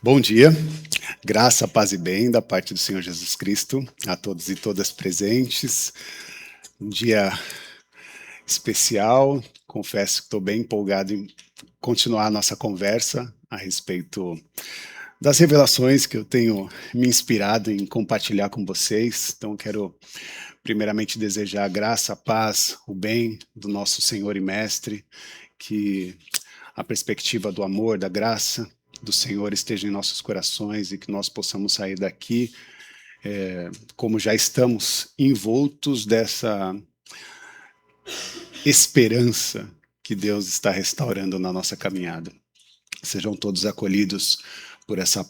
Bom dia, graça, paz e bem da parte do Senhor Jesus Cristo a todos e todas presentes. Um dia especial, confesso que estou bem empolgado em continuar a nossa conversa a respeito das revelações que eu tenho me inspirado em compartilhar com vocês. Então, quero primeiramente desejar a graça, a paz, o bem do nosso Senhor e Mestre, que a perspectiva do amor, da graça do Senhor esteja em nossos corações e que nós possamos sair daqui como já estamos envoltos dessa esperança que Deus está restaurando na nossa caminhada. Sejam todos acolhidos por essa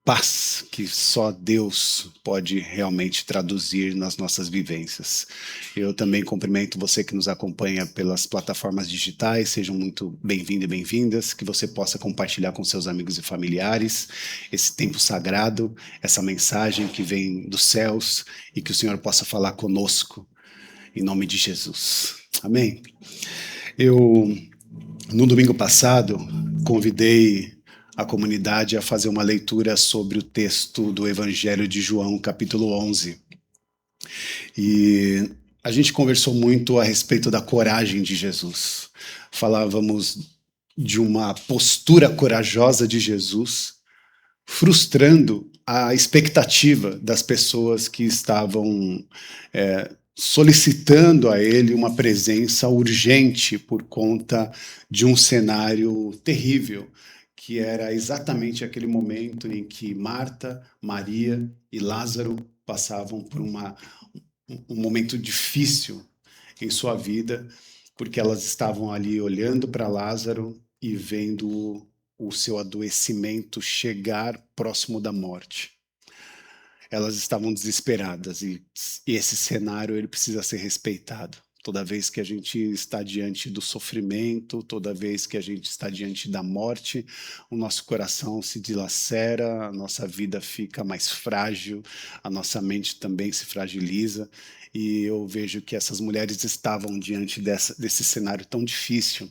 paz que só Deus pode realmente traduzir nas nossas vivências. Eu também cumprimento você que nos acompanha pelas plataformas digitais, sejam muito bem-vindos e bem-vindas, que você possa compartilhar com seus amigos e familiares esse tempo sagrado, essa mensagem que vem dos céus e que o Senhor possa falar conosco, em nome de Jesus. Amém? No domingo passado, convidei a comunidade a fazer uma leitura sobre o texto do Evangelho de João, capítulo 11. E a gente conversou muito a respeito da coragem de Jesus. Falávamos de uma postura corajosa de Jesus, frustrando a expectativa das pessoas que estavam solicitando a ele uma presença urgente por conta de um cenário terrível, que era exatamente aquele momento em que Marta, Maria e Lázaro passavam por um momento difícil em sua vida, porque elas estavam ali olhando para Lázaro e vendo o seu adoecimento chegar próximo da morte. Elas estavam desesperadas e esse cenário ele precisa ser respeitado. Toda vez que a gente está diante do sofrimento, toda vez que a gente está diante da morte, o nosso coração se dilacera, a nossa vida fica mais frágil, a nossa mente também se fragiliza. E eu vejo que essas mulheres estavam diante desse cenário tão difícil.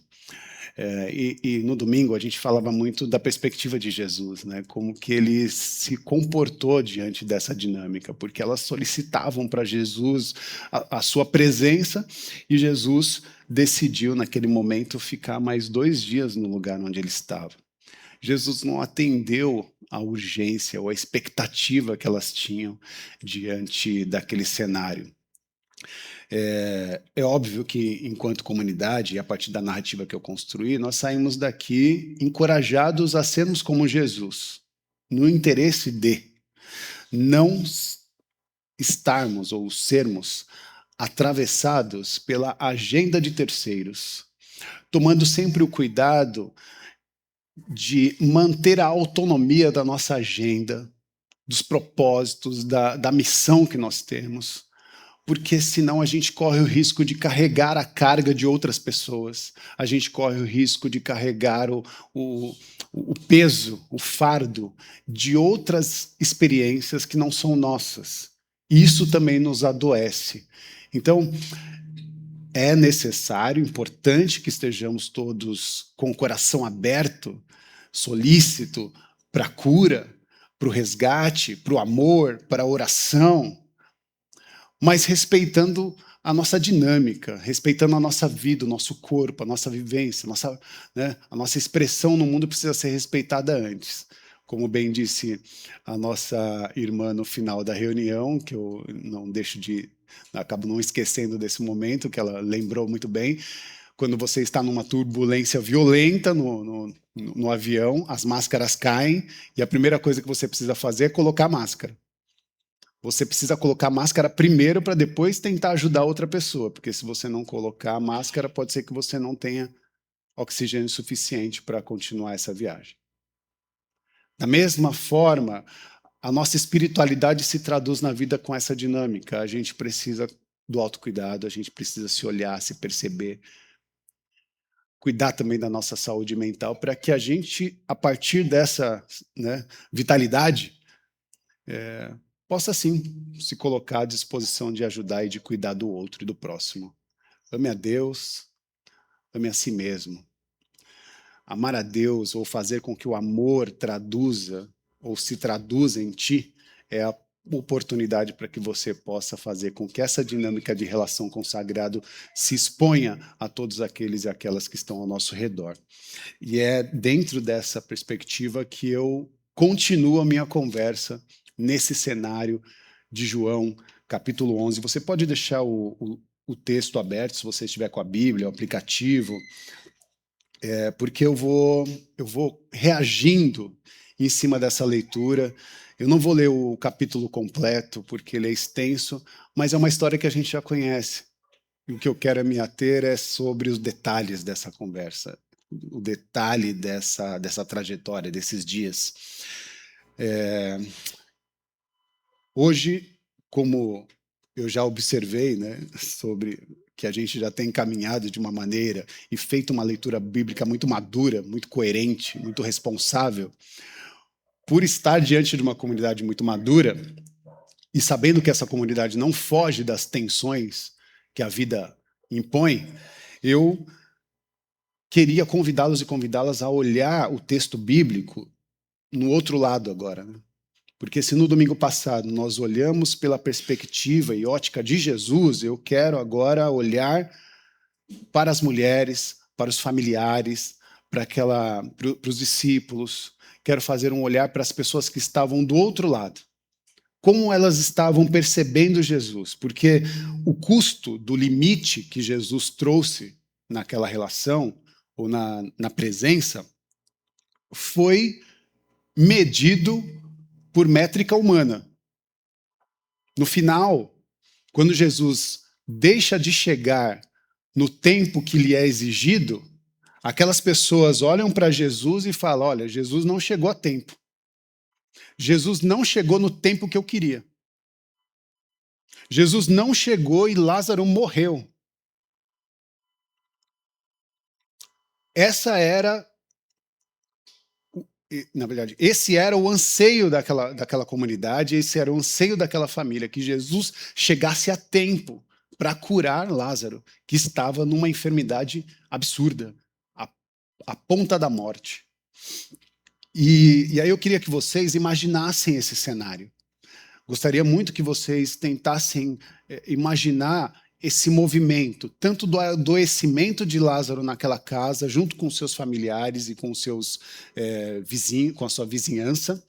E no domingo a gente falava muito da perspectiva de Jesus, né? Como que ele se comportou diante dessa dinâmica, porque elas solicitavam para Jesus a sua presença e Jesus decidiu naquele momento ficar mais 2 dias no lugar onde ele estava. Jesus não atendeu à urgência ou à expectativa que elas tinham diante daquele cenário. É óbvio que, enquanto comunidade, e a partir da narrativa que eu construí, nós saímos daqui encorajados a sermos como Jesus, no interesse de não estarmos ou sermos atravessados pela agenda de terceiros, tomando sempre o cuidado de manter a autonomia da nossa agenda, dos propósitos, da missão que nós temos, porque senão a gente corre o risco de carregar a carga de outras pessoas, a gente corre o risco de carregar o peso, o fardo de outras experiências que não são nossas. Isso também nos adoece. Então, é necessário, importante que estejamos todos com o coração aberto, solícito para a cura, para o resgate, para o amor, para a oração, mas respeitando a nossa dinâmica, respeitando a nossa vida, o nosso corpo, a nossa vivência, a nossa expressão no mundo precisa ser respeitada antes. Como bem disse a nossa irmã no final da reunião, que eu não deixo de, acabo não esquecendo desse momento, que ela lembrou muito bem, quando você está numa turbulência violenta no avião, as máscaras caem, e a primeira coisa que você precisa fazer é colocar a máscara. Você precisa colocar a máscara primeiro para depois tentar ajudar outra pessoa, porque se você não colocar a máscara, pode ser que você não tenha oxigênio suficiente para continuar essa viagem. Da mesma forma, a nossa espiritualidade se traduz na vida com essa dinâmica. A gente precisa do autocuidado, a gente precisa se olhar, se perceber, cuidar também da nossa saúde mental, para que a gente, a partir dessa vitalidade, possa sim se colocar à disposição de ajudar e de cuidar do outro e do próximo. Ame a Deus, ame a si mesmo. Amar a Deus ou fazer com que o amor traduza ou se traduz em ti, é a oportunidade para que você possa fazer com que essa dinâmica de relação com o sagrado se exponha a todos aqueles e aquelas que estão ao nosso redor. E é dentro dessa perspectiva que eu continuo a minha conversa nesse cenário de João, capítulo 11. Você pode deixar o texto aberto, se você estiver com a Bíblia, o aplicativo, porque eu vou reagindo em cima dessa leitura. Eu não vou ler o capítulo completo, porque ele é extenso, mas é uma história que a gente já conhece. E o que eu quero me ater é sobre os detalhes dessa conversa, o detalhe dessa trajetória, desses dias. Hoje, como eu já observei, né, sobre que a gente já tem caminhado de uma maneira e feito uma leitura bíblica muito madura, muito coerente, muito responsável, por estar diante de uma comunidade muito madura e sabendo que essa comunidade não foge das tensões que a vida impõe, eu queria convidá-los e convidá-las a olhar o texto bíblico no outro lado agora, né? Porque se no domingo passado nós olhamos pela perspectiva e ótica de Jesus, eu quero agora olhar para as mulheres, para os familiares, para os discípulos. Quero fazer um olhar para as pessoas que estavam do outro lado. Como elas estavam percebendo Jesus, porque o custo do limite que Jesus trouxe naquela relação, ou na presença, foi medido por métrica humana. No final, quando Jesus deixa de chegar no tempo que lhe é exigido, aquelas pessoas olham para Jesus e falam: olha, Jesus não chegou a tempo. Jesus não chegou no tempo que eu queria. Jesus não chegou e Lázaro morreu. Essa era, na verdade, esse era o anseio daquela comunidade, esse era o anseio daquela família, que Jesus chegasse a tempo para curar Lázaro, que estava numa enfermidade absurda, a ponta da morte. E aí eu queria que vocês imaginassem esse cenário. Gostaria muito que vocês tentassem imaginar esse movimento, tanto do adoecimento de Lázaro naquela casa, junto com seus familiares e com seus vizinhos, com a sua vizinhança.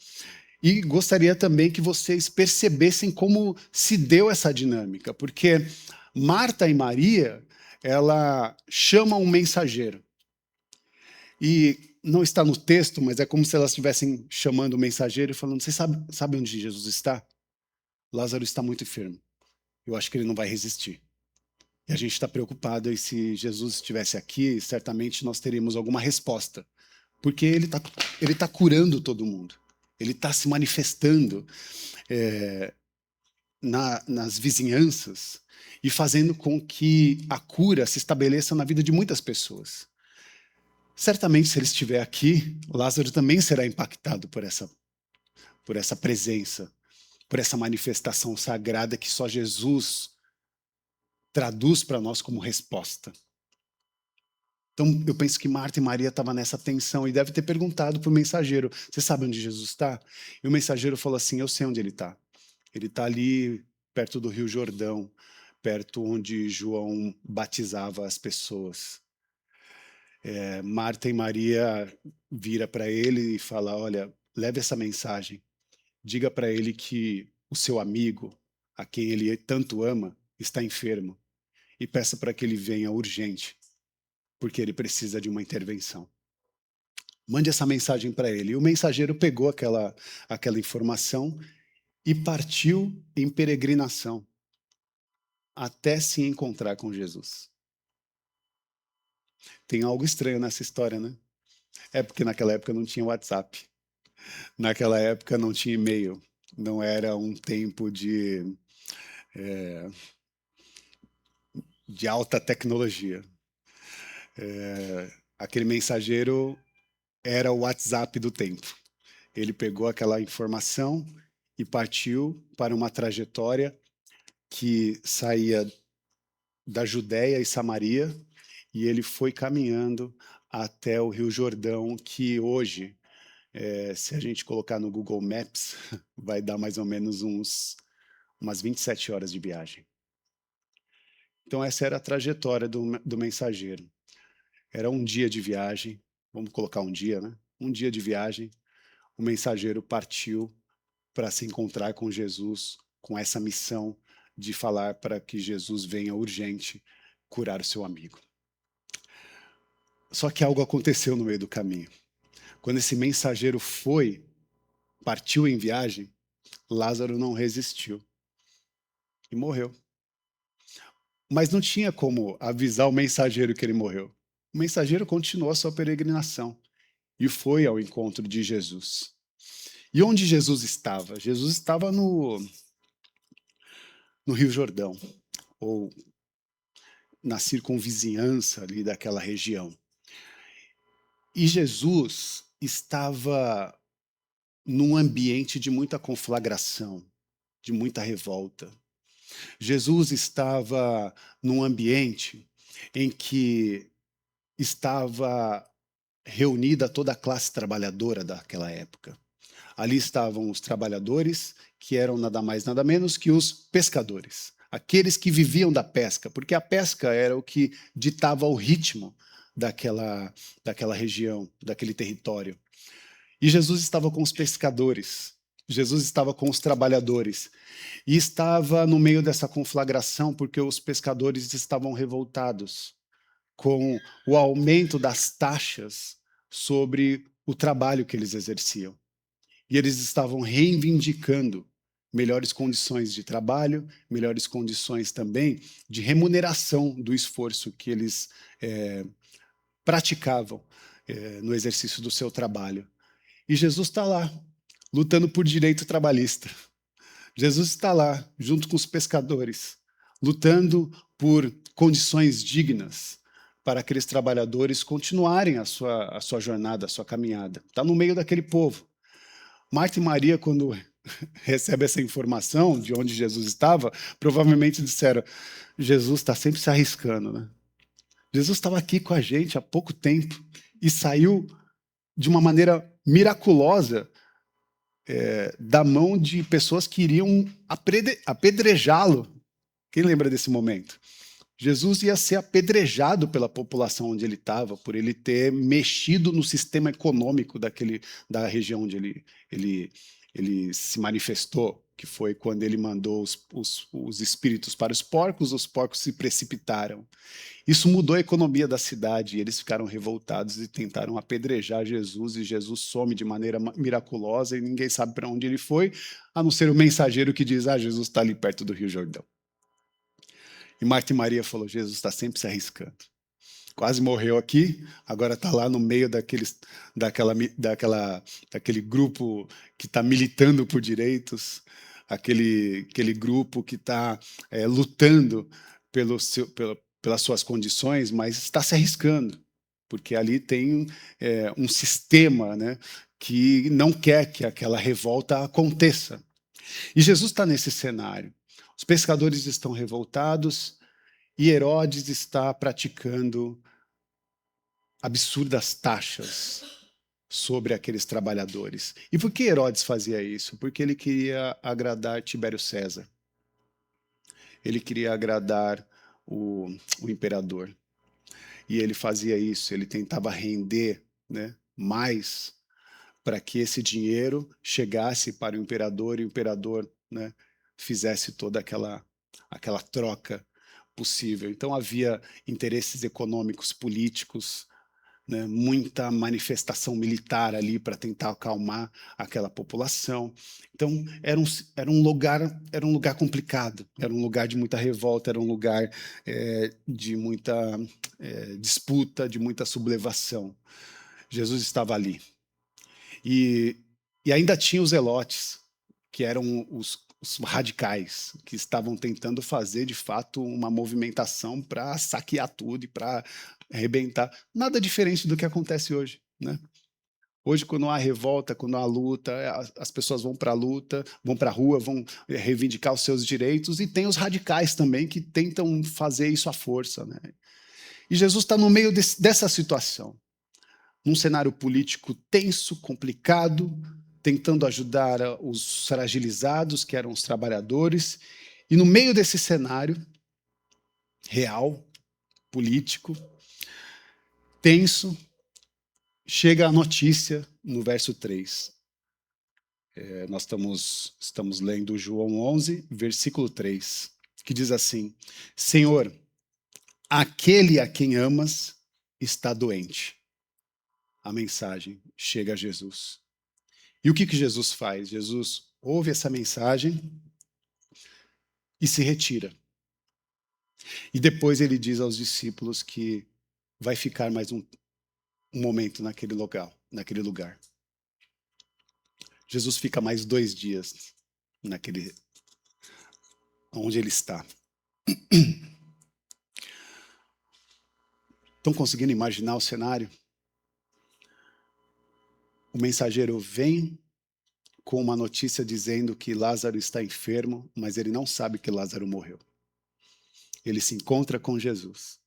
E gostaria também que vocês percebessem como se deu essa dinâmica, porque Marta e Maria, ela chama um mensageiro. E não está no texto, mas é como se elas estivessem chamando o mensageiro e falando: você sabe onde Jesus está? Lázaro está muito enfermo. Eu acho que ele não vai resistir. E a gente está preocupado, e se Jesus estivesse aqui, certamente nós teríamos alguma resposta. Porque ele tá curando todo mundo. Ele está se manifestando nas vizinhanças e fazendo com que a cura se estabeleça na vida de muitas pessoas. Certamente, se ele estiver aqui, Lázaro também será impactado por essa presença, por essa manifestação sagrada que só Jesus traduz para nós como resposta. Então, eu penso que Marta e Maria estavam nessa tensão e deve ter perguntado para o mensageiro: você sabe onde Jesus está? E o mensageiro falou assim: eu sei onde ele está. Ele está ali perto do Rio Jordão, perto onde João batizava as pessoas. Marta e Maria vira para ele e fala: olha, leve essa mensagem. Diga para ele que o seu amigo, a quem ele tanto ama, está enfermo. E peça para que ele venha urgente, porque ele precisa de uma intervenção. Mande essa mensagem para ele. E o mensageiro pegou aquela informação e partiu em peregrinação até se encontrar com Jesus. Tem algo estranho nessa história, né? É porque naquela época não tinha WhatsApp. Naquela época não tinha e-mail. Não era um tempo de alta tecnologia. Aquele mensageiro era o WhatsApp do tempo. Ele pegou aquela informação e partiu para uma trajetória que saía da Judéia e Samaria, e ele foi caminhando até o Rio Jordão, que hoje Se a gente colocar no Google Maps, vai dar mais ou menos umas 27 horas de viagem. Então, essa era a trajetória do mensageiro. Era um dia de viagem, vamos colocar um dia, né? Um dia de viagem, o mensageiro partiu para se encontrar com Jesus, com essa missão de falar para que Jesus venha urgente curar o seu amigo. Só que algo aconteceu no meio do caminho. Quando esse mensageiro partiu em viagem, Lázaro não resistiu e morreu. Mas não tinha como avisar o mensageiro que ele morreu. O mensageiro continuou a sua peregrinação e foi ao encontro de Jesus. E onde Jesus estava? Jesus estava no Rio Jordão, ou na circunvizinhança ali daquela região. E Jesus estava num ambiente de muita conflagração, de muita revolta. Jesus estava num ambiente em que estava reunida toda a classe trabalhadora daquela época. Ali estavam os trabalhadores, que eram nada mais nada menos que os pescadores, aqueles que viviam da pesca, porque a pesca era o que ditava o ritmo daquela região, daquele território. E Jesus estava com os pescadores, Jesus estava com os trabalhadores, e estava no meio dessa conflagração porque os pescadores estavam revoltados com o aumento das taxas sobre o trabalho que eles exerciam. E eles estavam reivindicando melhores condições de trabalho, melhores condições também de remuneração do esforço que eles praticavam no exercício do seu trabalho. E Jesus está lá, lutando por direito trabalhista. Jesus está lá, junto com os pescadores, lutando por condições dignas para aqueles trabalhadores continuarem a sua jornada, a sua caminhada. Está no meio daquele povo. Marta e Maria, quando recebe essa informação de onde Jesus estava, provavelmente disseram: Jesus está sempre se arriscando, né? Jesus estava aqui com a gente há pouco tempo e saiu de uma maneira miraculosa da mão de pessoas que iriam apedrejá-lo. Quem lembra desse momento? Jesus ia ser apedrejado pela população onde ele estava, por ele ter mexido no sistema econômico da região onde ele se manifestou, que foi quando ele mandou os espíritos para os porcos se precipitaram. Isso mudou a economia da cidade, e eles ficaram revoltados e tentaram apedrejar Jesus, e Jesus some de maneira miraculosa, e ninguém sabe para onde ele foi, a não ser o mensageiro que diz: Jesus está ali perto do Rio Jordão. E Marta e Maria falou: Jesus está sempre se arriscando. Quase morreu aqui, agora está lá no meio daquele grupo que está militando por direitos, aquele grupo que está lutando pelas suas condições, mas está se arriscando, porque ali tem um sistema, né, que não quer que aquela revolta aconteça. E Jesus está nesse cenário. Os pescadores estão revoltados e Herodes está praticando absurdas taxas sobre aqueles trabalhadores. E por que Herodes fazia isso? Porque ele queria agradar Tibério César. Ele queria agradar o imperador. E ele fazia isso, ele tentava render, né, mais para que esse dinheiro chegasse para o imperador e o imperador, né, fizesse toda aquela troca possível. Então havia interesses econômicos, políticos, né, muita manifestação militar ali para tentar acalmar aquela população. Então era um lugar complicado, era um lugar de muita revolta, era um lugar de muita disputa, de muita sublevação. Jesus estava ali. E ainda tinha os zelotes, que eram os radicais, que estavam tentando fazer, de fato, uma movimentação para saquear tudo e para arrebentar. Nada diferente do que acontece hoje, né? Hoje, quando há revolta, quando há luta, as pessoas vão para a luta, vão para a rua, vão reivindicar os seus direitos, e tem os radicais também que tentam fazer isso à força, né? E Jesus está no meio dessa situação. num cenário político tenso, complicado, tentando ajudar os fragilizados, que eram os trabalhadores. E no meio desse cenário real, político, tenso, chega a notícia no verso 3. Nós estamos lendo João 11, versículo 3, que diz assim: Senhor, aquele a quem amas está doente. A mensagem chega a Jesus. E o que Jesus faz? Jesus ouve essa mensagem e se retira. E depois ele diz aos discípulos que vai ficar mais um momento naquele lugar. Jesus fica mais 2 dias onde ele está. Estão conseguindo imaginar o cenário? O mensageiro vem com uma notícia dizendo que Lázaro está enfermo, mas ele não sabe que Lázaro morreu. Ele se encontra com Jesus.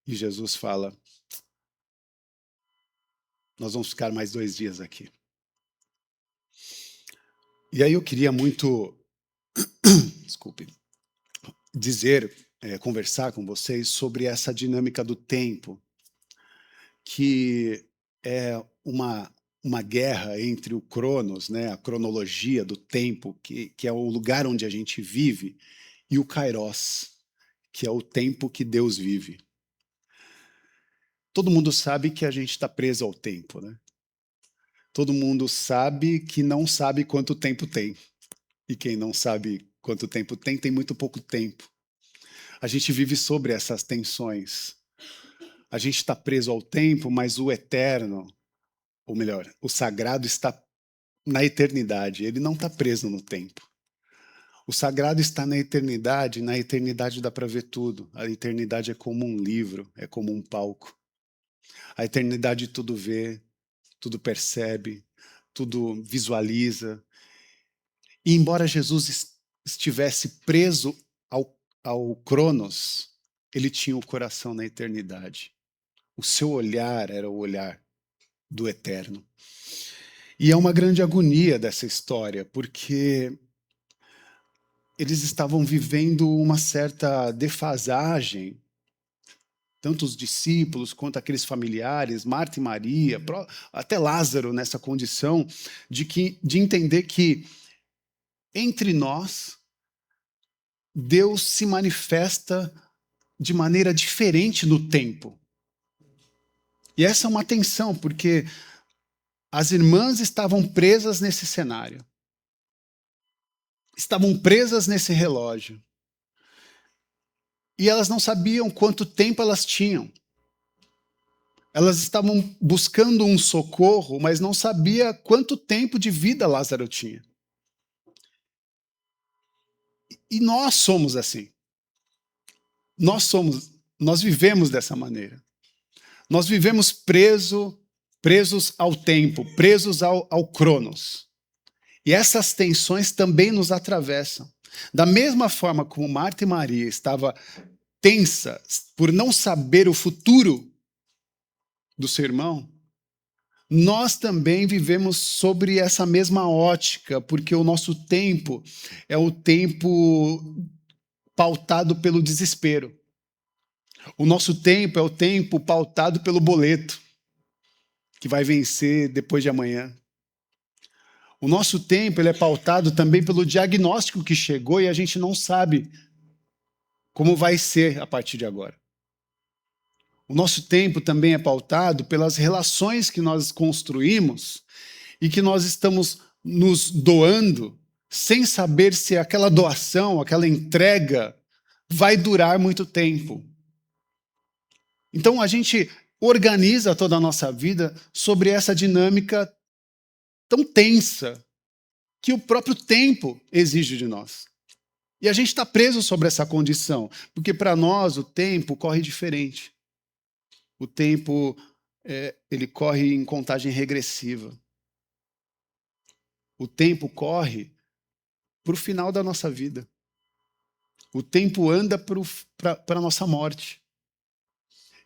E Jesus fala: nós vamos ficar mais 2 dias aqui. E aí eu queria muito, desculpe, conversar com vocês sobre essa dinâmica do tempo, que é uma guerra entre o Cronos, né, a cronologia do tempo, que é o lugar onde a gente vive, e o Kairos, que é o tempo que Deus vive. Todo mundo sabe que a gente está preso ao tempo, né? Todo mundo sabe que não sabe quanto tempo tem. E quem não sabe quanto tempo tem, tem muito pouco tempo. A gente vive sobre essas tensões. A gente está preso ao tempo, mas o eterno, ou melhor, o sagrado está na eternidade. Ele não está preso no tempo. O sagrado está na eternidade dá para ver tudo. A eternidade é como um livro, é como um palco. A eternidade tudo vê, tudo percebe, tudo visualiza. E embora Jesus estivesse preso ao Cronos, ele tinha o coração na eternidade. O seu olhar era o olhar do eterno. E é uma grande agonia dessa história, porque eles estavam vivendo uma certa defasagem, tanto os discípulos quanto aqueles familiares, Marta e Maria, até Lázaro nessa condição, de entender que entre nós, Deus se manifesta de maneira diferente no tempo. E essa é uma tensão, porque as irmãs estavam presas nesse cenário. Estavam presas nesse relógio. E elas não sabiam quanto tempo elas tinham. Elas estavam buscando um socorro, mas não sabia quanto tempo de vida Lázaro tinha. E nós somos assim. Nós vivemos dessa maneira. Nós vivemos presos ao tempo, presos ao Cronos. E essas tensões também nos atravessam. Da mesma forma como Marta e Maria estavam tensas por não saber o futuro do seu irmão, nós também vivemos sobre essa mesma ótica, porque o nosso tempo é o tempo pautado pelo desespero. O nosso tempo é o tempo pautado pelo boleto, que vai vencer depois de amanhã. O nosso tempo ele é pautado também pelo diagnóstico que chegou e a gente não sabe como vai ser a partir de agora. O nosso tempo também é pautado pelas relações que nós construímos e que nós estamos nos doando sem saber se aquela doação, aquela entrega vai durar muito tempo. Então a gente organiza toda a nossa vida sobre essa dinâmica tão tensa que o próprio tempo exige de nós. E a gente está preso sobre essa condição, porque para nós o tempo corre diferente. O tempo ele corre em contagem regressiva. O tempo corre para o final da nossa vida. O tempo anda para a nossa morte.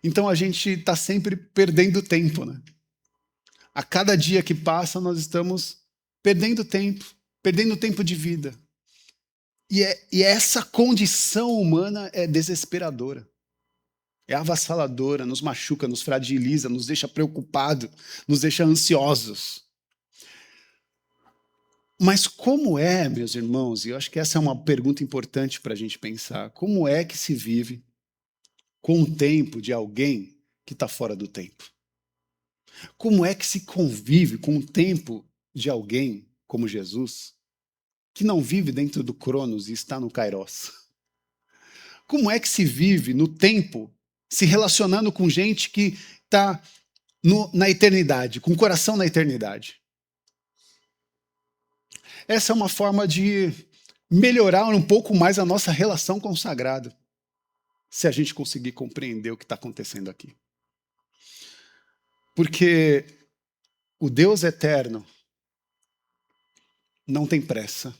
Então a gente está sempre perdendo tempo, né? A cada dia que passa, nós estamos perdendo tempo de vida. E essa condição humana é desesperadora. É avassaladora, nos machuca, nos fragiliza, nos deixa preocupados, nos deixa ansiosos. Mas como é, meus irmãos, e eu acho que essa é uma pergunta importante para a gente pensar, como é que se vive com o tempo de alguém que está fora do tempo? Como é que se convive com o tempo de alguém como Jesus, que não vive dentro do Cronos e está no Kairos? Como é que se vive no tempo se relacionando com gente que está na eternidade, com o coração na eternidade? Essa é uma forma de melhorar um pouco mais a nossa relação com o sagrado, se a gente conseguir compreender o que está acontecendo aqui. Porque o Deus eterno não tem pressa.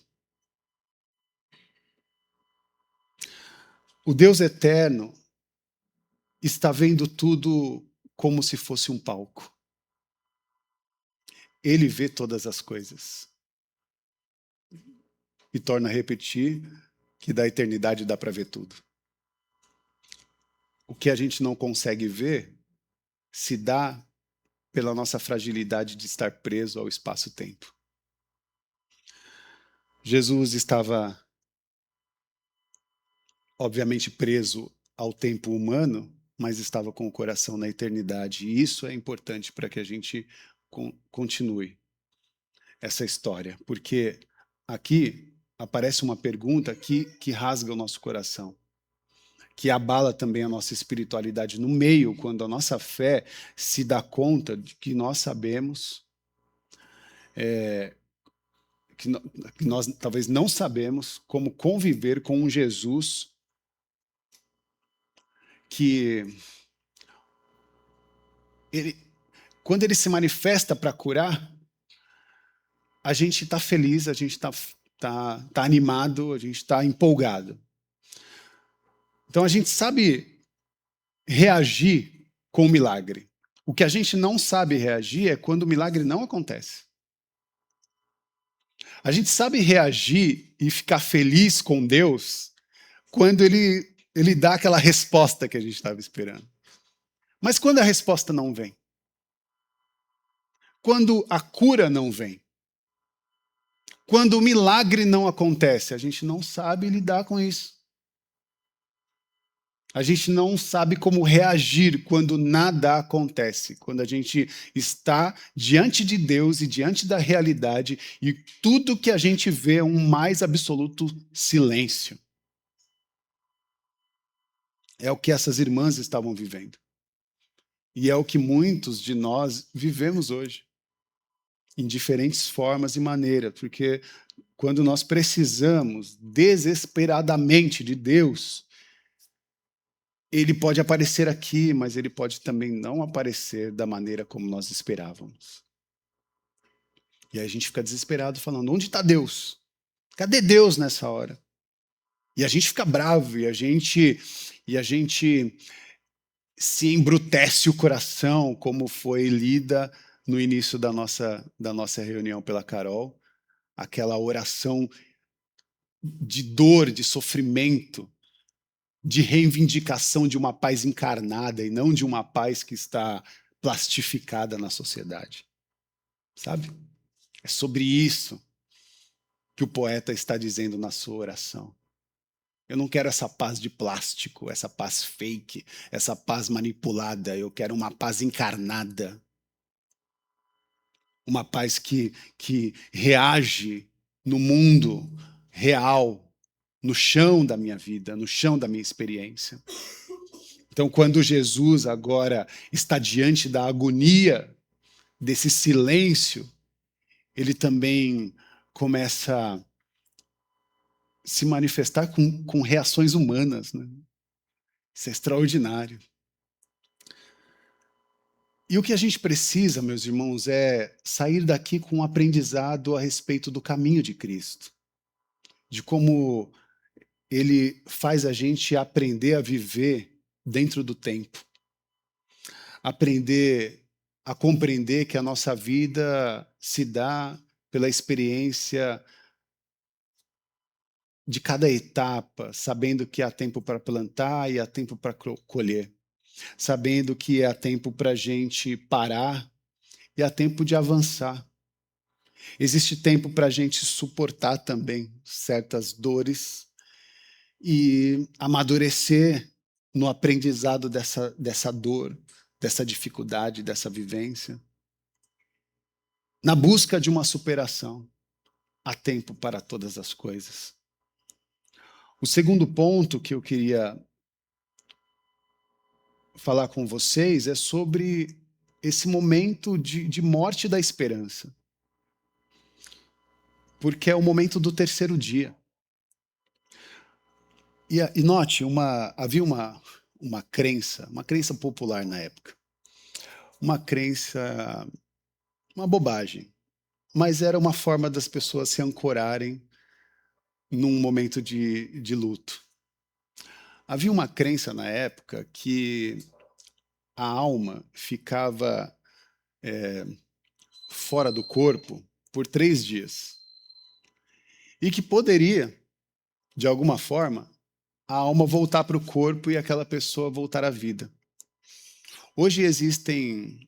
O Deus eterno está vendo tudo como se fosse um palco. Ele vê todas as coisas. E torna a repetir que da eternidade dá para ver tudo. O que a gente não consegue ver se dá pela nossa fragilidade de estar preso ao espaço-tempo. Jesus estava, obviamente, preso ao tempo humano, mas estava com o coração na eternidade. E isso é importante para que a gente continue essa história, porque aqui aparece uma pergunta que rasga o nosso coração, que abala também a nossa espiritualidade no meio, quando a nossa fé se dá conta de que nós sabemos, que nós talvez não sabemos como conviver com um Jesus que quando ele se manifesta para curar, a gente está feliz, a gente está animado, a gente está empolgado. Então a gente sabe reagir com o milagre. O que a gente não sabe reagir é quando o milagre não acontece. A gente sabe reagir e ficar feliz com Deus quando ele dá aquela resposta que a gente estava esperando. Mas quando a resposta não vem? Quando a cura não vem? Quando o milagre não acontece? A gente não sabe lidar com isso. A gente não sabe como reagir quando nada acontece, quando a gente está diante de Deus e diante da realidade e tudo que a gente vê é um mais absoluto silêncio. É o que essas irmãs estavam vivendo. E é o que muitos de nós vivemos hoje, em diferentes formas e maneiras, porque quando nós precisamos desesperadamente de Deus, ele pode aparecer aqui, mas ele pode também não aparecer da maneira como nós esperávamos. E aí a gente fica desesperado falando, onde está Deus? Cadê Deus nessa hora? E a gente fica bravo, e a gente se embrutece o coração, como foi lida no início da nossa reunião pela Carol, aquela oração de dor, de sofrimento, de reivindicação de uma paz encarnada e não de uma paz que está plastificada na sociedade. Sabe? É sobre isso que o poeta está dizendo na sua oração. Eu não quero essa paz de plástico, essa paz fake, essa paz manipulada. Eu quero uma paz encarnada. Uma paz que reage no mundo real, no chão da minha vida, no chão da minha experiência. Então, quando Jesus agora está diante da agonia, desse silêncio, ele também começa a se manifestar com reações humanas. Né? Isso é extraordinário. E o que a gente precisa, meus irmãos, é sair daqui com um aprendizado a respeito do caminho de Cristo, de como ele faz a gente aprender a viver dentro do tempo, aprender a compreender que a nossa vida se dá pela experiência de cada etapa, sabendo que há tempo para plantar e há tempo para colher, sabendo que há tempo para a gente parar e há tempo de avançar. Existe tempo para a gente suportar também certas dores e amadurecer no aprendizado dessa dor, dessa dificuldade, dessa vivência. Na busca de uma superação, há tempo para todas as coisas. O segundo ponto que eu queria falar com vocês é sobre esse momento de morte da esperança. Porque é o momento do terceiro dia. E note, havia uma crença popular na época. Uma crença, uma bobagem, mas era uma forma das pessoas se ancorarem num momento de luto. Havia uma crença na época que a alma ficava fora do corpo por 3 dias. E que poderia, de alguma forma, a alma voltar para o corpo e aquela pessoa voltar à vida. Hoje existem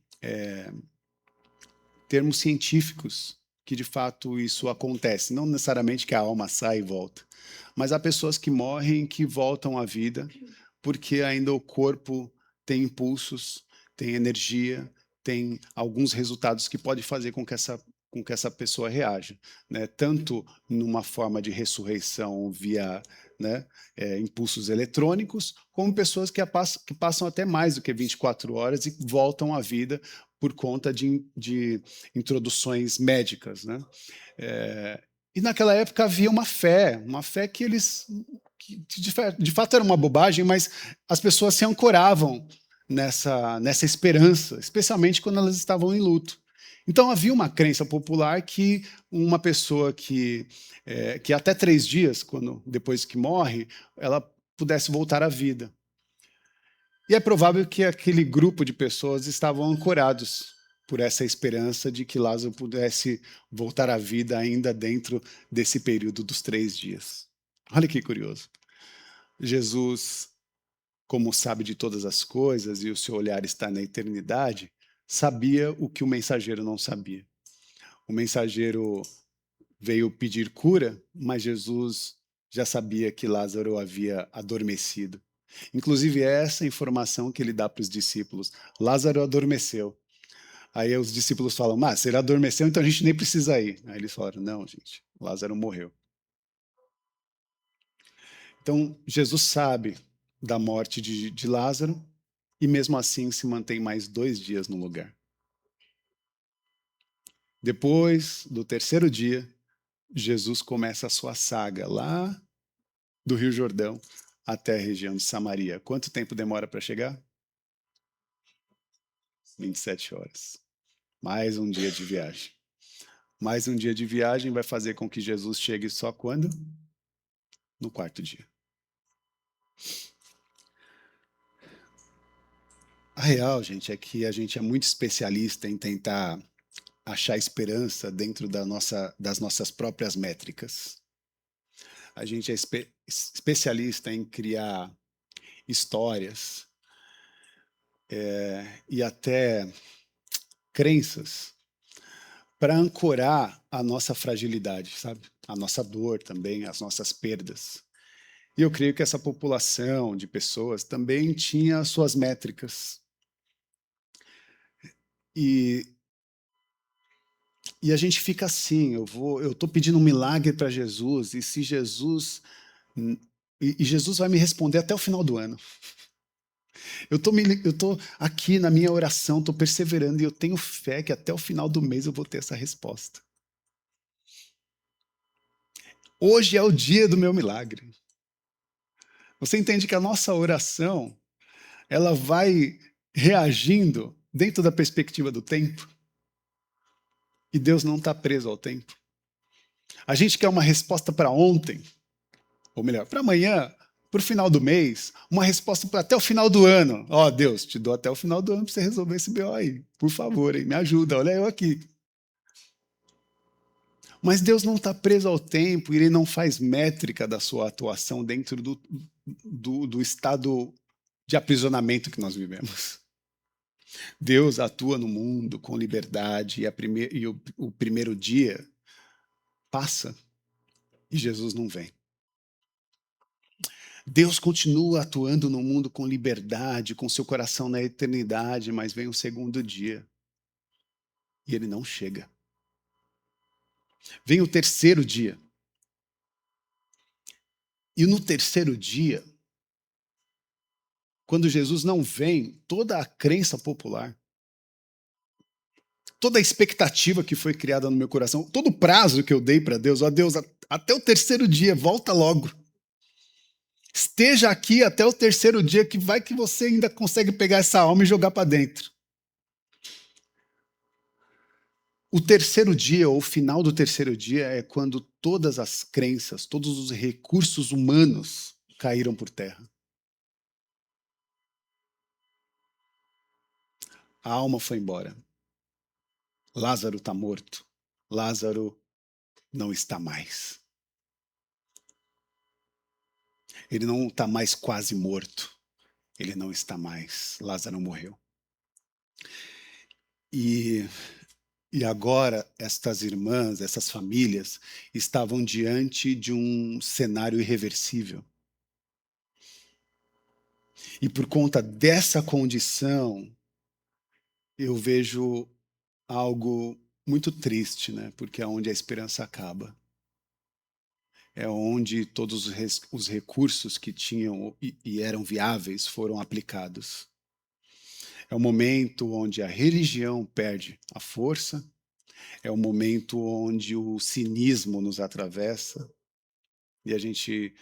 termos científicos que de fato isso acontece, não necessariamente que a alma sai e volta, mas há pessoas que morrem que voltam à vida porque ainda o corpo tem impulsos, tem energia, tem alguns resultados que pode fazer com que essa pessoa reaja, né? Tanto numa forma de ressurreição via, né, impulsos eletrônicos, como pessoas que passam até mais do que 24 horas e voltam à vida por conta de introduções médicas, né? E naquela época havia uma fé que eles, que de fato era uma bobagem, mas as pessoas se ancoravam nessa esperança, especialmente quando elas estavam em luto. Então havia uma crença popular que uma pessoa que até 3 dias, depois que morre, ela pudesse voltar à vida. E é provável que aquele grupo de pessoas estavam ancorados por essa esperança de que Lázaro pudesse voltar à vida ainda dentro desse período dos 3 dias. Olha que curioso. Jesus, como sabe de todas as coisas e o seu olhar está na eternidade, sabia o que o mensageiro não sabia. O mensageiro veio pedir cura, mas Jesus já sabia que Lázaro havia adormecido. Inclusive, é essa informação que ele dá para os discípulos. Lázaro adormeceu. Aí os discípulos falam, mas se ele adormeceu, então a gente nem precisa ir. Aí eles falaram, não, gente, Lázaro morreu. Então, Jesus sabe da morte de Lázaro e mesmo assim se mantém mais 2 dias no lugar. Depois do terceiro dia, Jesus começa a sua saga lá do Rio Jordão até a região de Samaria. Quanto tempo demora para chegar? 27 horas. Mais um dia de viagem. Mais um dia de viagem vai fazer com que Jesus chegue só quando? No 4º dia. A real, gente, é que a gente é muito especialista em tentar achar esperança dentro das nossas próprias métricas. A gente é especialista em criar histórias e até crenças para ancorar a nossa fragilidade, sabe? A nossa dor também, as nossas perdas. E eu creio que essa população de pessoas também tinha suas métricas. E a gente fica assim, eu estou pedindo um milagre para Jesus, e se Jesus. E Jesus vai me responder até o final do ano. Eu tô aqui na minha oração, estou perseverando, e eu tenho fé que até o final do mês eu vou ter essa resposta. Hoje é o dia do meu milagre. Você entende que a nossa oração, ela vai reagindo dentro da perspectiva do tempo? E Deus não está preso ao tempo. A gente quer uma resposta para ontem, ou melhor, para amanhã, para o final do mês, uma resposta para até o final do ano. Ó, Deus, te dou até o final do ano para você resolver esse BO aí. Por favor, hein? Me ajuda, olha eu aqui. Mas Deus não está preso ao tempo, ele não faz métrica da sua atuação dentro do estado de aprisionamento que nós vivemos. Deus atua no mundo com liberdade e o primeiro dia passa e Jesus não vem. Deus continua atuando no mundo com liberdade, com seu coração na eternidade, mas vem o segundo dia e ele não chega. Vem o terceiro dia. E no terceiro dia, quando Jesus não vem, toda a crença popular, toda a expectativa que foi criada no meu coração, todo o prazo que eu dei para Deus, ó Deus, até o terceiro dia, volta logo. Esteja aqui até o terceiro dia, que vai que você ainda consegue pegar essa alma e jogar para dentro. O terceiro dia, ou o final do terceiro dia, é quando todas as crenças, todos os recursos humanos caíram por terra. A alma foi embora. Lázaro está morto. Lázaro não está mais. Ele não está mais quase morto. Ele não está mais. Lázaro morreu. E agora, estas irmãs, essas famílias, estavam diante de um cenário irreversível. E por conta dessa condição, eu vejo algo muito triste, né? Porque é onde a esperança acaba. É onde todos os recursos que tinham e eram viáveis foram aplicados. É o momento onde a religião perde a força, é o momento onde o cinismo nos atravessa e a gente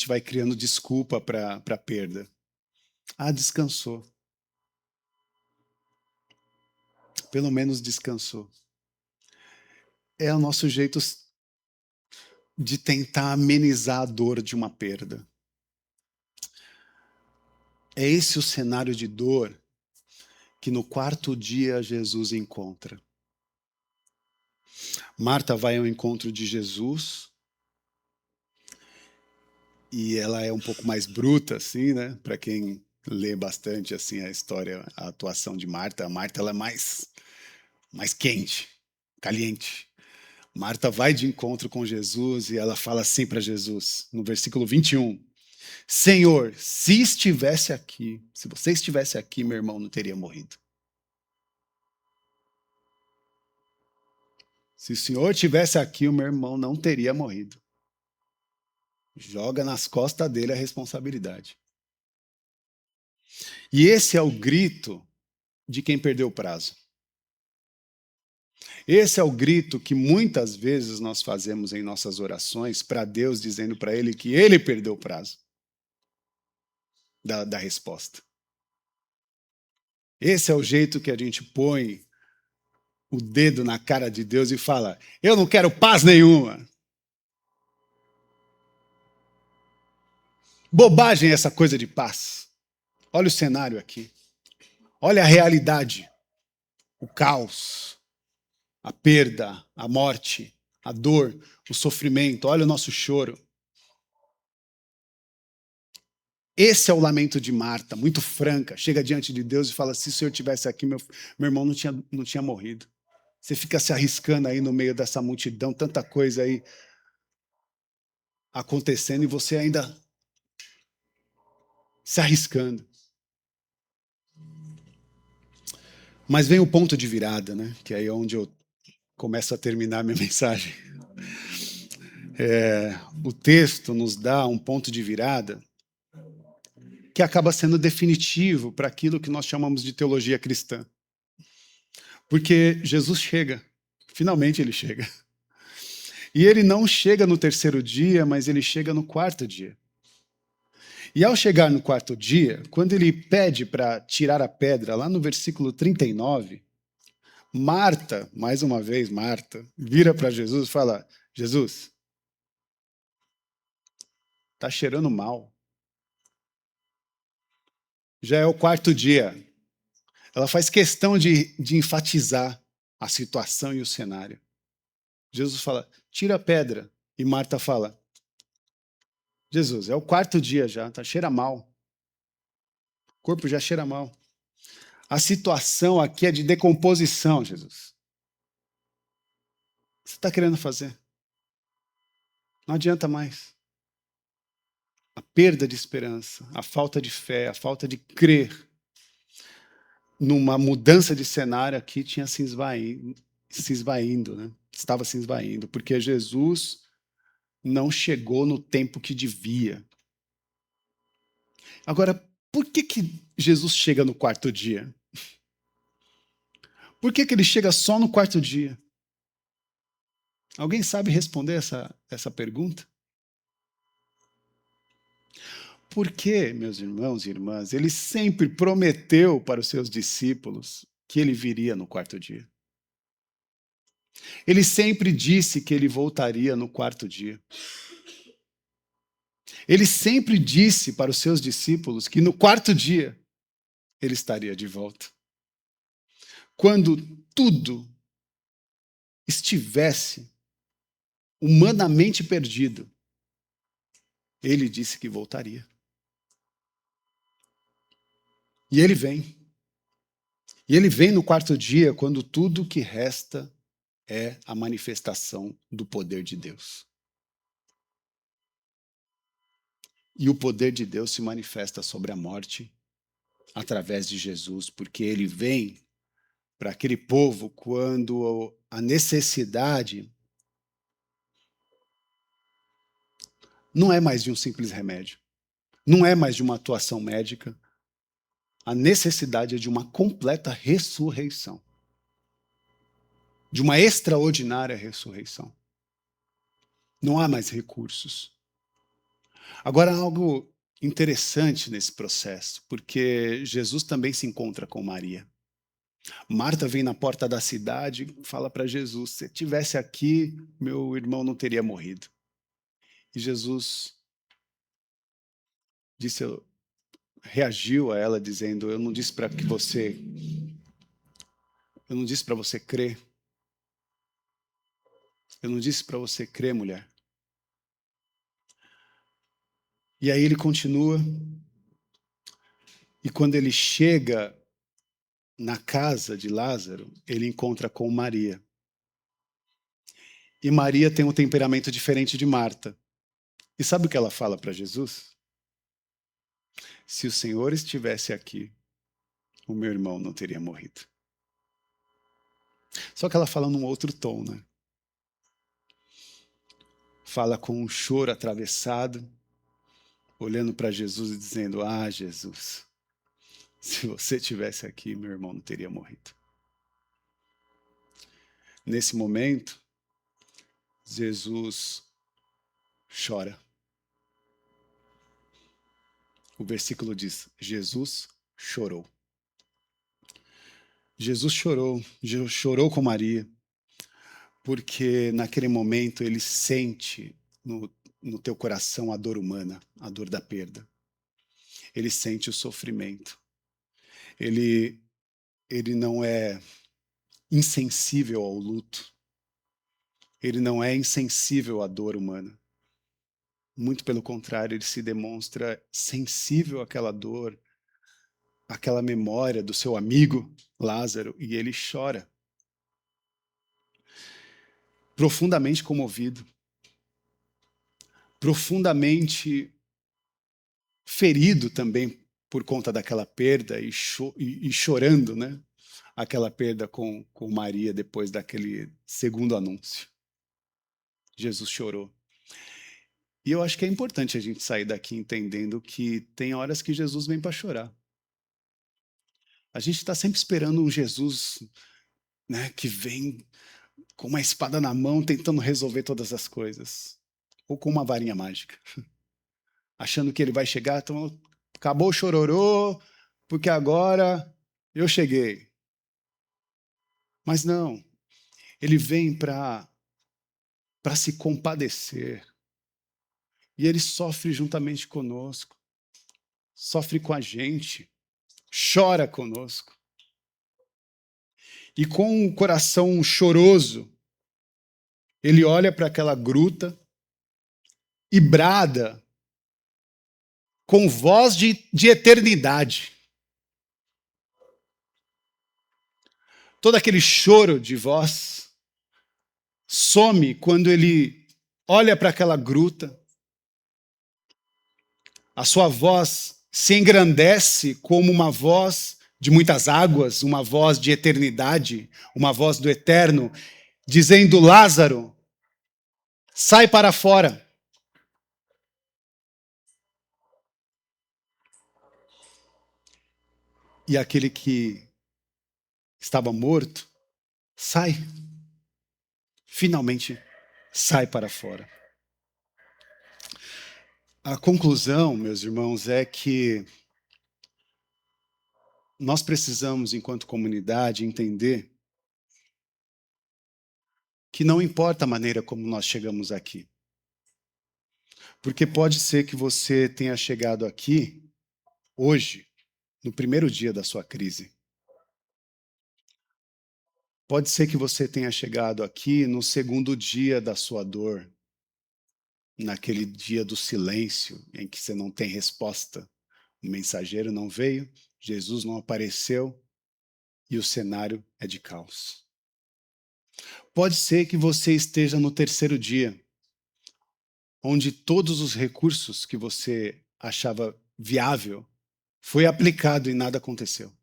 vai criando desculpa para a perda. Ah, descansou. Pelo menos descansou. É o nosso jeito de tentar amenizar a dor de uma perda. É esse o cenário de dor que no quarto dia Jesus encontra. Marta vai ao encontro de Jesus e ela é um pouco mais bruta, assim, né? Para quem lê bastante assim a história, a atuação de Marta, a Marta ela é mais quente, caliente. Marta vai de encontro com Jesus e ela fala assim para Jesus, no versículo 21. Senhor, se estivesse aqui, se você estivesse aqui, meu irmão não teria morrido. Se o Senhor estivesse aqui, o meu irmão não teria morrido. Joga nas costas dele a responsabilidade. E esse é o grito de quem perdeu o prazo. Esse é o grito que muitas vezes nós fazemos em nossas orações para Deus, dizendo para Ele que Ele perdeu o prazo da resposta. Esse é o jeito que a gente põe o dedo na cara de Deus e fala: eu não quero paz nenhuma. Bobagem essa coisa de paz. Olha o cenário aqui. Olha a realidade. O caos, a perda, a morte, a dor, o sofrimento. Olha o nosso choro. Esse é o lamento de Marta, muito franca. Chega diante de Deus e fala: se o Senhor tivesse aqui, meu irmão não tinha morrido. Você fica se arriscando aí no meio dessa multidão, tanta coisa aí acontecendo e você ainda se arriscando. Mas vem o ponto de virada, né? Que aí é onde eu começo a terminar a minha mensagem. O texto nos dá um ponto de virada que acaba sendo definitivo para aquilo que nós chamamos de teologia cristã. Porque Jesus chega, finalmente ele chega. E ele não chega no terceiro dia, mas ele chega no quarto dia. E ao chegar no quarto dia, quando ele pede para tirar a pedra, lá no versículo 39, Marta, mais uma vez Marta, vira para Jesus e fala: Jesus, Está cheirando mal. Já é o quarto dia. Ela faz questão de enfatizar a situação e o cenário. Jesus fala, tira a pedra. E Marta fala, Jesus, é o quarto dia já, tá, cheira mal. O corpo já cheira mal. A situação aqui é de decomposição, Jesus. O que você está querendo fazer? Não adianta mais. A perda de esperança, a falta de fé, a falta de crer numa mudança de cenário aqui tinha se esvaindo, né? Estava se esvaindo, porque Jesus não chegou no tempo que devia. Agora, por que Jesus chega no quarto dia? Por que ele chega só no quarto dia? Alguém sabe responder essa pergunta? Porque, meus irmãos e irmãs, ele sempre prometeu para os seus discípulos que ele viria no quarto dia. Ele sempre disse que ele voltaria no quarto dia. Ele sempre disse para os seus discípulos que no quarto dia ele estaria de volta. Quando tudo estivesse humanamente perdido, ele disse que voltaria. E ele vem. E ele vem no quarto dia, quando tudo que resta é a manifestação do poder de Deus. E o poder de Deus se manifesta sobre a morte através de Jesus, porque ele vem para aquele povo quando a necessidade não é mais de um simples remédio, não é mais de uma atuação médica. A necessidade é de uma completa ressurreição, de uma extraordinária ressurreição. Não há mais recursos. Agora, há algo interessante nesse processo, porque Jesus também se encontra com Maria. Marta vem na porta da cidade e fala para Jesus: se tivesse aqui, meu irmão não teria morrido. E Jesus disse, reagiu a ela dizendo: eu não disse para você crer. Eu não disse para você crer, mulher. E aí ele continua, e quando ele chega na casa de Lázaro, ele encontra com Maria. E Maria tem um temperamento diferente de Marta. E sabe o que ela fala para Jesus? Se o Senhor estivesse aqui, o meu irmão não teria morrido. Só que ela fala num outro tom, né? Fala com um choro atravessado, olhando para Jesus e dizendo: ah, Jesus, se você estivesse aqui, meu irmão não teria morrido. Nesse momento, Jesus chora. O versículo diz: Jesus chorou. Jesus chorou com Maria, porque naquele momento ele sente no teu coração a dor humana, a dor da perda. Ele sente o sofrimento. Ele, ele não é insensível ao luto. Ele não é insensível à dor humana. Muito pelo contrário, ele se demonstra sensível àquela dor, àquela memória do seu amigo Lázaro, e ele chora. Profundamente comovido, profundamente ferido também por conta daquela perda e chorando, né? Aquela perda com Maria depois daquele segundo anúncio. Jesus chorou. E eu acho que é importante a gente sair daqui entendendo que tem horas que Jesus vem para chorar. A gente está sempre esperando um Jesus, né, que vem com uma espada na mão tentando resolver todas as coisas. Ou com uma varinha mágica. Achando que ele vai chegar, então acabou o chororô, porque agora eu cheguei. Mas não, ele vem para se compadecer. E ele sofre juntamente conosco, sofre com a gente, chora conosco. E com o coração choroso, ele olha para aquela gruta e brada com voz de eternidade. Todo aquele choro de voz some quando ele olha para aquela gruta. A sua voz se engrandece como uma voz de muitas águas, uma voz de eternidade, uma voz do eterno, dizendo: Lázaro, sai para fora. E aquele que estava morto sai. Finalmente sai para fora. A conclusão, meus irmãos, é que nós precisamos, enquanto comunidade, entender que não importa a maneira como nós chegamos aqui. Porque pode ser que você tenha chegado aqui hoje, no primeiro dia da sua crise. Pode ser que você tenha chegado aqui no segundo dia da sua dor, naquele dia do silêncio, em que você não tem resposta. O mensageiro não veio, Jesus não apareceu e o cenário é de caos. Pode ser que você esteja no terceiro dia, onde todos os recursos que você achava viável foi aplicado e nada aconteceu.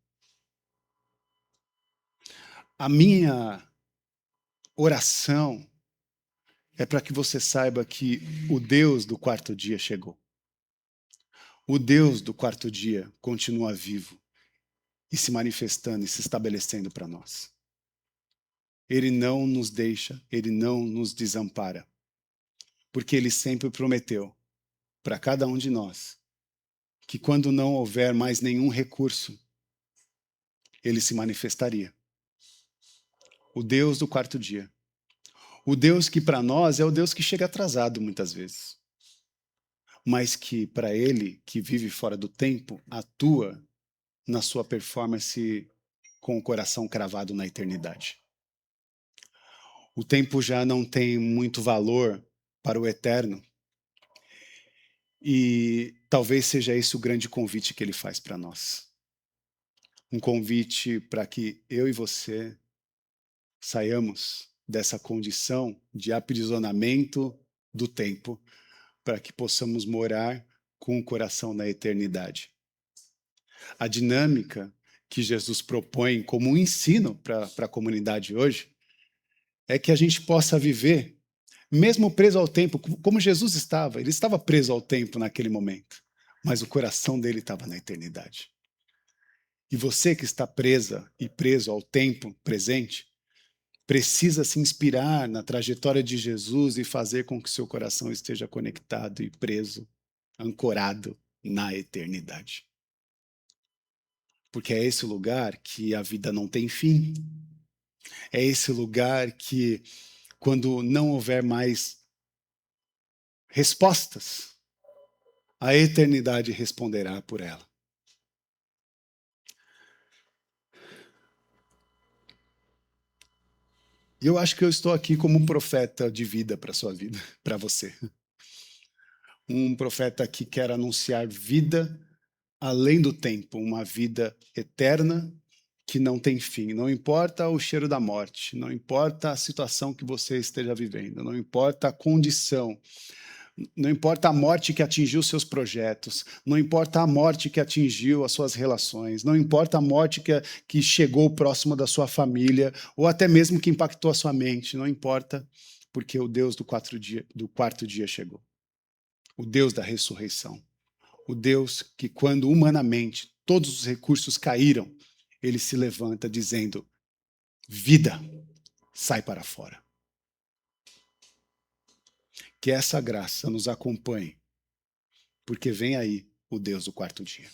A minha oração é para que você saiba que o Deus do quarto dia chegou. O Deus do quarto dia continua vivo e se manifestando e se estabelecendo para nós. Ele não nos deixa, ele não nos desampara, porque ele sempre prometeu para cada um de nós que quando não houver mais nenhum recurso, ele se manifestaria. O Deus do quarto dia. O Deus que para nós é o Deus que chega atrasado muitas vezes, mas que para ele, que vive fora do tempo, atua na sua performance com o coração cravado na eternidade. O tempo já não tem muito valor para o eterno, e talvez seja esse o grande convite que ele faz para nós. Um convite para que eu e você saiamos dessa condição de aprisionamento do tempo, para que possamos morar com o coração na eternidade. A dinâmica que Jesus propõe como um ensino para a comunidade hoje é que a gente possa viver, mesmo preso ao tempo, como Jesus estava. Ele estava preso ao tempo naquele momento, mas o coração dele estava na eternidade. E você que está presa e preso ao tempo presente, precisa se inspirar na trajetória de Jesus e fazer com que seu coração esteja conectado e preso, ancorado na eternidade. Porque é esse lugar que a vida não tem fim. É esse lugar que, quando não houver mais respostas, a eternidade responderá por ela. E eu acho que eu estou aqui como um profeta de vida para a sua vida, para você. Um profeta que quer anunciar vida além do tempo, uma vida eterna que não tem fim. Não importa o cheiro da morte, não importa a situação que você esteja vivendo, não importa a condição, não importa a morte que atingiu seus projetos, não importa a morte que atingiu as suas relações, não importa a morte que chegou próximo da sua família, ou até mesmo que impactou a sua mente, não importa, porque o Deus do quarto dia chegou. O Deus da ressurreição. O Deus que, quando humanamente todos os recursos caíram, ele se levanta dizendo: vida, sai para fora. Que essa graça nos acompanhe, porque vem aí o Deus do quarto dia.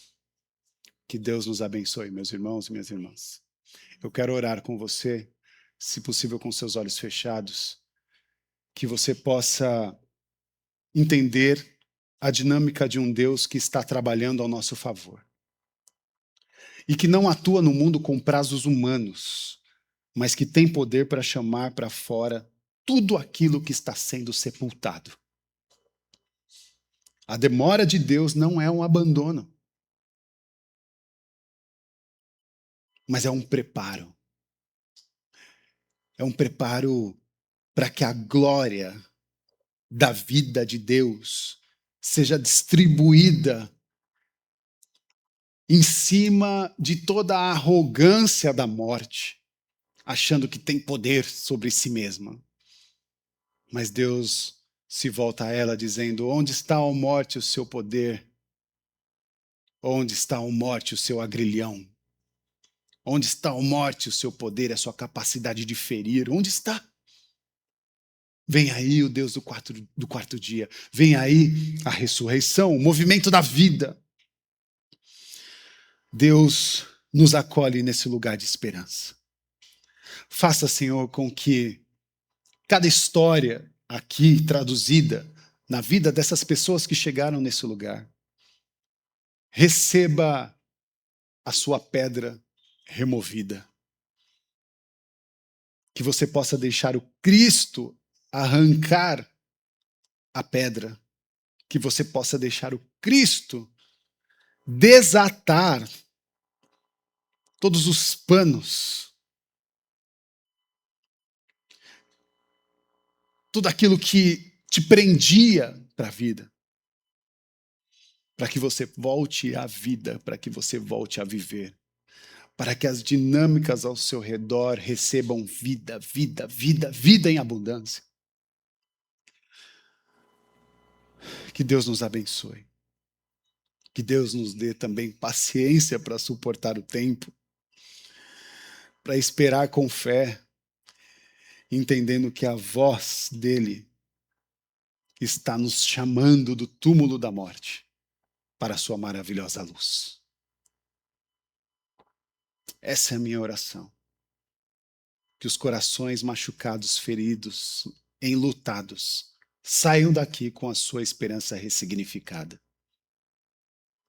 Que Deus nos abençoe, meus irmãos e minhas irmãs. Eu quero orar com você, se possível com seus olhos fechados, que você possa entender a dinâmica de um Deus que está trabalhando ao nosso favor e que não atua no mundo com prazos humanos, mas que tem poder para chamar para fora tudo aquilo que está sendo sepultado. A demora de Deus não é um abandono, mas é um preparo. É um preparo para que a glória da vida de Deus seja distribuída em cima de toda a arrogância da morte, achando que tem poder sobre si mesma. Mas Deus se volta a ela dizendo: onde está, ó morte, o seu poder? Onde está, ó morte, o seu agrilhão? Onde está, ó morte, o seu poder, a sua capacidade de ferir? Onde está? Vem aí o Deus do quarto dia. Vem aí a ressurreição, o movimento da vida. Deus nos acolhe nesse lugar de esperança. Faça, Senhor, com que cada história aqui traduzida na vida dessas pessoas que chegaram nesse lugar receba a sua pedra removida. Que você possa deixar o Cristo arrancar a pedra. Que você possa deixar o Cristo desatar todos os panos, tudo aquilo que te prendia para a vida, para que você volte à vida, para que você volte a viver, para que as dinâmicas ao seu redor recebam vida, vida, vida, vida em abundância. Que Deus nos abençoe. Que Deus nos dê também paciência para suportar o tempo, para esperar com fé, entendendo que a voz dele está nos chamando do túmulo da morte para a sua maravilhosa luz. Essa é a minha oração. Que os corações machucados, feridos, enlutados, saiam daqui com a sua esperança ressignificada.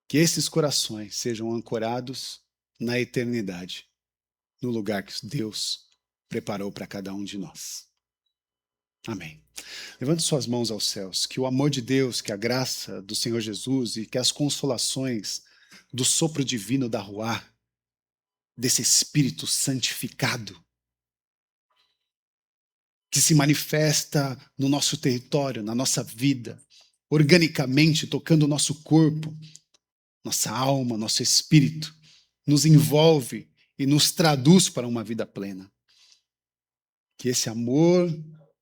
Que esses corações sejam ancorados na eternidade, no lugar que Deus preparou para cada um de nós. Amém. Levante suas mãos aos céus, que o amor de Deus, que a graça do Senhor Jesus e que as consolações do sopro divino da Ruá, desse Espírito santificado, que se manifesta no nosso território, na nossa vida, organicamente tocando o nosso corpo, nossa alma, nosso espírito, nos envolve e nos traduz para uma vida plena. Que esse amor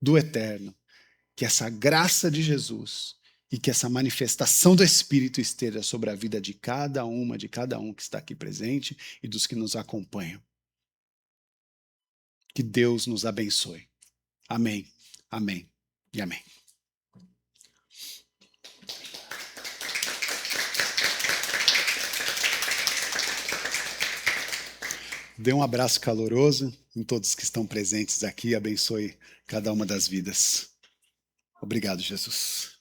do eterno, que essa graça de Jesus e que essa manifestação do Espírito esteja sobre a vida de cada um que está aqui presente e dos que nos acompanham. Que Deus nos abençoe. Amém, amém e amém. Dê um abraço caloroso em todos que estão presentes aqui e abençoe cada uma das vidas. Obrigado, Jesus.